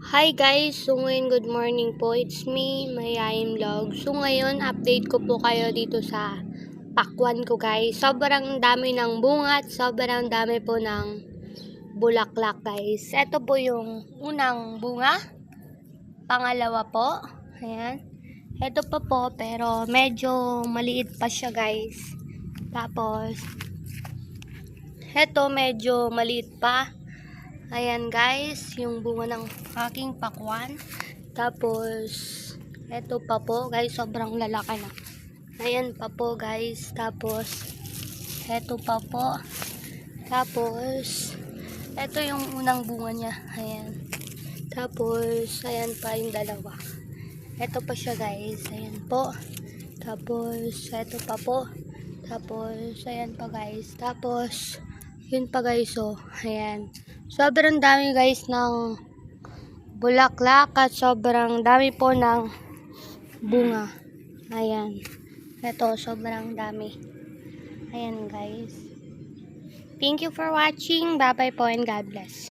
Hi guys! So ngayon, good morning po. It's me, Mayaim Vlog. So ngayon, update ko po kayo dito sa pakwan ko guys. Sobrang dami ng bunga at sobrang dami po ng bulaklak guys. Ito po yung unang bunga. Pangalawa po. Ayan. Ito pa po pero medyo maliit pa siya guys. Tapos, ito medyo maliit pa. Ayan guys, yung bunga ng aking pakwan. Tapos, eto pa po guys, sobrang lalaki na. Ayan pa po guys. Tapos, eto pa po. Tapos, eto yung unang bunga niya. Ayan. Tapos, ayan pa yung dalawa. Eto pa siya guys. Ayan po. Tapos, eto pa po. Tapos, ayan pa guys. Tapos, yun pa guys, oh. Ayan. Sobrang dami guys ng bulaklak at sobrang dami po ng bunga. Ayan. Ito, sobrang dami. Ayan guys. Thank you for watching. Bye bye po and God bless.